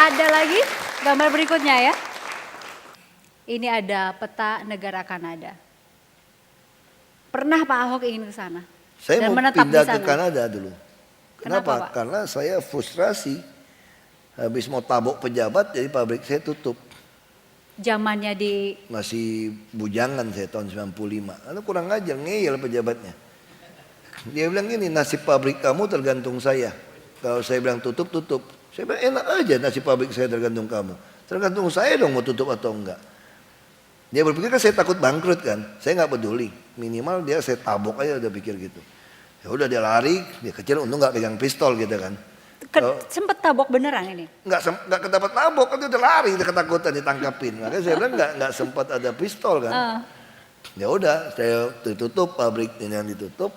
Ada lagi gambar berikutnya ya. Ini ada peta negara Kanada. Pernah Pak Ahok ingin ke sana? Saya Dan mau menetap pindah di sana? ke Kanada dulu. Kenapa, Pak? Karena saya frustrasi. Habis mau tabok pejabat, jadi pabrik saya tutup. Zamannya di Masih bujangan saya tahun 95. Lalu kurang ajar, ngeyel pejabatnya. Dia bilang gini, nasib pabrik kamu tergantung saya. Kalau saya bilang tutup, tutup. Saya bilang enak aja nasib pabrik saya tergantung kamu. Tergantung saya dong mau tutup atau enggak. Dia berpikir kan saya takut bangkrut kan. Saya nggak peduli. Minimal dia saya tabok aja udah pikir gitu. Ya udah dia lari, dia kecil untung nggak pegang pistol gitu kan. sempet tabok beneran ini? Nggak kedapat tabok kan dia udah lari, dia ketakutan ditangkapin. Makanya saya bilang nggak sempat ada pistol kan. Ya udah saya tutup pabrik ini yang ditutup.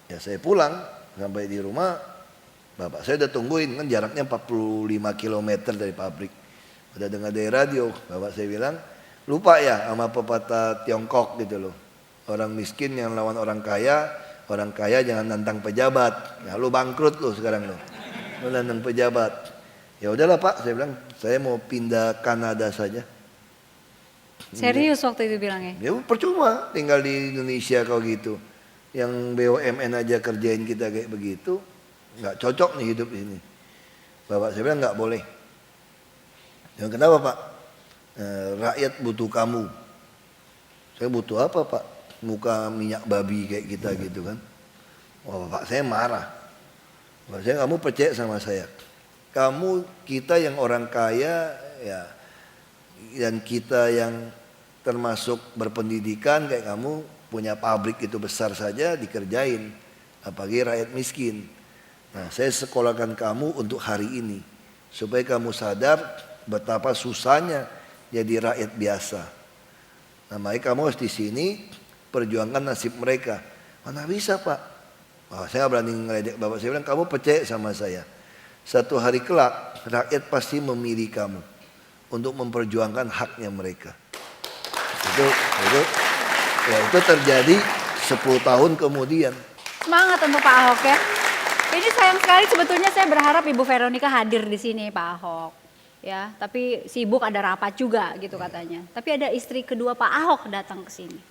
Ya saya pulang sampai di rumah. Bapak saya udah tungguin kan jaraknya 45 km dari pabrik. Udah dengar dari radio, bapak saya bilang lupa ya sama pepatah Tiongkok gitu loh. Orang miskin yang lawan orang kaya jangan nantang pejabat. Ya lu bangkrut lu sekarang lu. Lu nantang pejabat. Ya udahlah Pak, saya bilang saya mau pindah Kanada saja. Serius waktu itu bilangnya? Ya percuma tinggal di Indonesia kalau gitu. Yang BUMN aja kerjain kita kayak begitu, nggak cocok nih hidup ini. Bapak saya bilang nggak boleh. Yang kenapa Pak? Rakyat butuh kamu. Saya butuh apa Pak? Muka minyak babi kayak kita gitu kan. Wah Bapak saya marah. Bapak saya kamu percaya sama saya. Kita yang orang kaya ya, dan kita yang termasuk berpendidikan kayak kamu punya pabrik itu besar saja dikerjain. Apalagi rakyat miskin. Nah saya sekolahkan kamu untuk hari ini. Supaya kamu sadar betapa susahnya jadi rakyat biasa. Nah, makanya kamu harus di sini perjuangkan nasib mereka. Mana bisa Pak? Oh, saya nggak berani ngeledek bapak. Saya bilang kamu percaya sama saya. Satu hari kelak rakyat pasti memilih kamu untuk memperjuangkan haknya mereka. Itu terjadi 10 tahun kemudian. Semangat untuk Pak Ahok ya. Ini sayang sekali sebetulnya saya berharap Ibu Veronica hadir di sini Pak Ahok. Ya, tapi sibuk ada rapat juga gitu katanya. Tapi ada istri kedua Pak Ahok datang ke sini.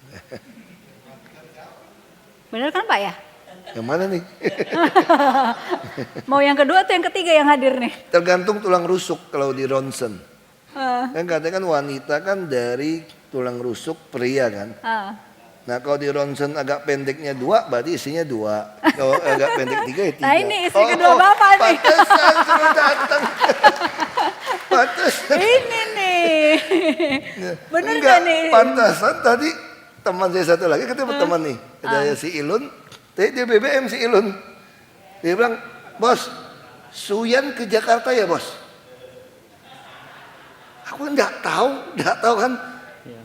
Bener kan Pak ya? Yang mana nih? Mau yang kedua atau yang ketiga yang hadir nih? Tergantung tulang rusuk kalau di ronsen. Kan katanya kan wanita kan dari tulang rusuk pria kan. Nah kalau di ronsen agak pendeknya 2 berarti isinya 2. Kalau agak pendek 3 ya 3. Nah ini istri kedua Bapak nih. Pantesan suruh datang. Pantesan. Ini nih. Bener Enggak, kan nih? pantesan tadi teman saya satu lagi ketemu teman nih. Ada si Ilun. Tadi dia BBM si Ilun. Dia bilang, bos, Suyan ke Jakarta ya bos? Aku enggak tahu kan.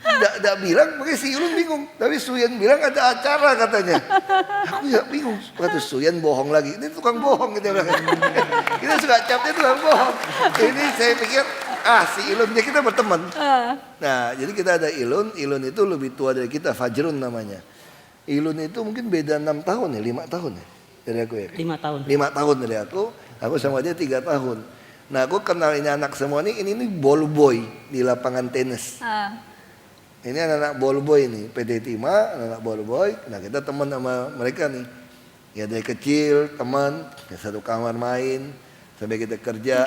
Enggak bilang, makanya si Ilun bingung. Tapi Suyan bilang ada acara katanya. Aku enggak bingung. Kata Suyan bohong lagi. Ini tukang bohong gitu. Kita suka capnya tukang bohong. Ini saya pikir, si Ilun, dia kita berteman. Nah, jadi kita ada Ilun. Ilun itu lebih tua dari kita, Fajrun namanya. Ilun itu mungkin beda 6 tahun ya, 5 tahun ya dari aku ya. 5 tahun. 5 tahun dari aku sama dia 3 tahun. Nah aku kenal ini anak semua ini ball boy di lapangan tenis. Ini anak-anak ball boy nih, PT Timah, anak ball boy. Nah kita teman sama mereka nih. Ya dari kecil teman, ya satu kamar main sampai kita kerja.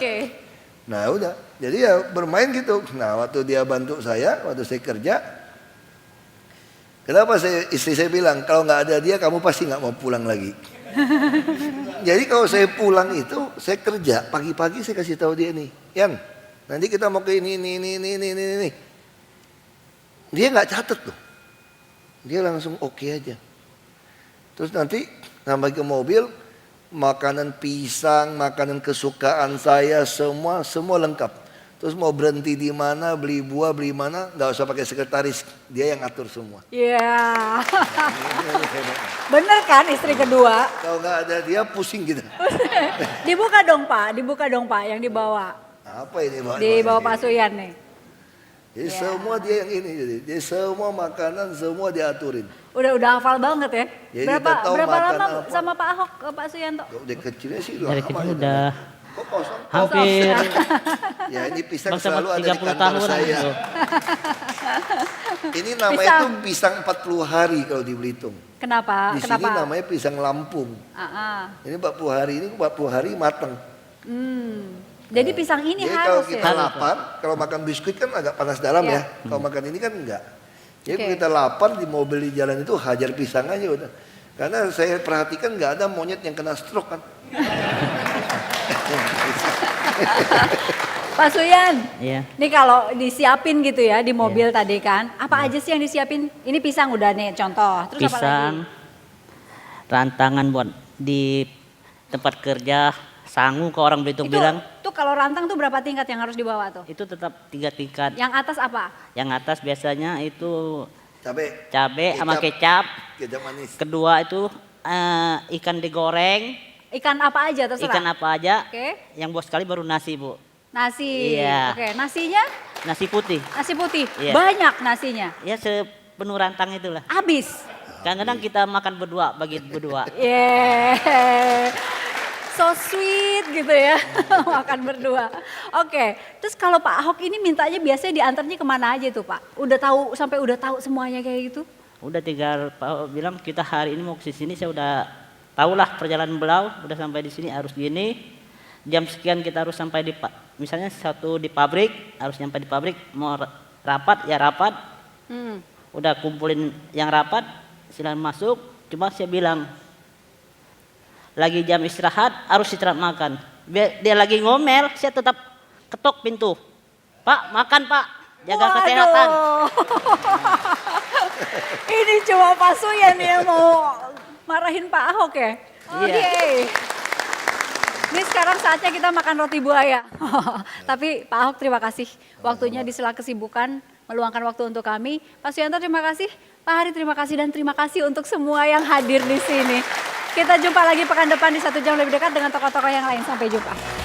Nah udah, jadi ya bermain gitu. Nah waktu dia bantu saya, waktu saya kerja. Kenapa istri saya bilang kalau nggak ada dia kamu pasti nggak mau pulang lagi. Jadi kalau saya pulang itu saya kerja pagi-pagi saya kasih tahu dia nih, Yan, nanti kita mau ke ini. Dia nggak catat loh, dia langsung oke aja. Terus nanti sampai ke mobil makanan pisang, makanan kesukaan saya semua lengkap. Terus mau berhenti di mana, beli buah, beli mana, nggak usah pakai sekretaris, dia yang atur semua. Iya. Bener kan istri kedua? Kalau nggak ada dia pusing gitu. Dibuka dong Pak yang dibawa. Apa ini Pak? Di bawah Pak Suyan nih. Jadi semua dia yang ini, jadi semua makanan semua diaturin. Udah hafal banget ya. Jadi kita tahu Berapa makan lama apa. sama Pak Ahok, Pak Suyanto? Udah kecilnya sih Dari kecil udah Kok kosong? Hampir Ya ini pisang bang, sama selalu ada di 30 kantor tahun. saya. gitu. Ini namanya Pisang. tuh pisang 40 hari kalau di Belitung. Kenapa? Di sini Kenapa? namanya pisang Lampung. Ini 40 hari, ini 40 hari matang. Jadi pisang ini Jadi kalau harus kita ya. lapar, kalau makan biskuit kan agak panas dalam Iya. ya. Kalau makan ini kan enggak. Jadi Oke. kalau kita lapar di mobil di jalan itu hajar pisang aja udah. Karena saya perhatikan nggak ada monyet yang kena stroke kan. Pak Suyan, Iya. ini kalau disiapin gitu ya di mobil tadi kan, apa aja sih yang disiapin? Ini pisang udah nih contoh, terus apa Pisang, lagi? rantangan buat di tempat kerja, sangu ke orang Belitung Itu bilang. tuh kalau rantang tuh berapa tingkat yang harus dibawa tuh? Itu tetap 3 tingkat. Yang atas apa? Yang atas biasanya itu Cabe, cabai sama Kecap. kecap. kecap manis. Kedua itu ikan digoreng, Ikan apa aja terserah? ikan apa aja. Oke, Yang bos sekali baru nasi, Bu. nasi. Iya. Oke, nasinya Nasi putih. nasi putih. Iya. Banyak nasinya. Ya sepenuh rantang itulah. Habis. Kadang-kadang kita makan berdua, bagi berdua. Yeah. So sweet gitu ya, makan berdua. Oke, terus kalau Pak Ahok ini mintanya biasanya diantarnya kemana aja tuh Pak? Udah tahu semuanya kayak gitu? Udah tinggal Pak bilang kita hari ini mau ke sini, saya udah tahulah perjalanan beliau, udah sampai di sini harus gini. Jam sekian kita harus sampai di misalnya satu di pabrik, harus nyampe di pabrik, mau rapat ya rapat. Udah kumpulin yang rapat, silakan masuk. Cuma saya bilang lagi jam istirahat harus istirahat makan. Dia lagi ngomel, saya tetap ketok pintu. Pak, makan Pak, jaga Waduh. kesehatan. Ini cuma Pak Suyan yang mau marahin Pak Ahok ya? Oke. Iya. Ini sekarang saatnya kita makan roti buaya. Tapi Pak Ahok terima kasih waktunya di sela kesibukan meluangkan waktu untuk kami. Pak Suyanto terima kasih, Pak Hari terima kasih dan terima kasih untuk semua yang hadir di sini. Kita jumpa lagi pekan depan di 1 jam lebih dekat dengan tokoh-tokoh yang lain. Sampai jumpa.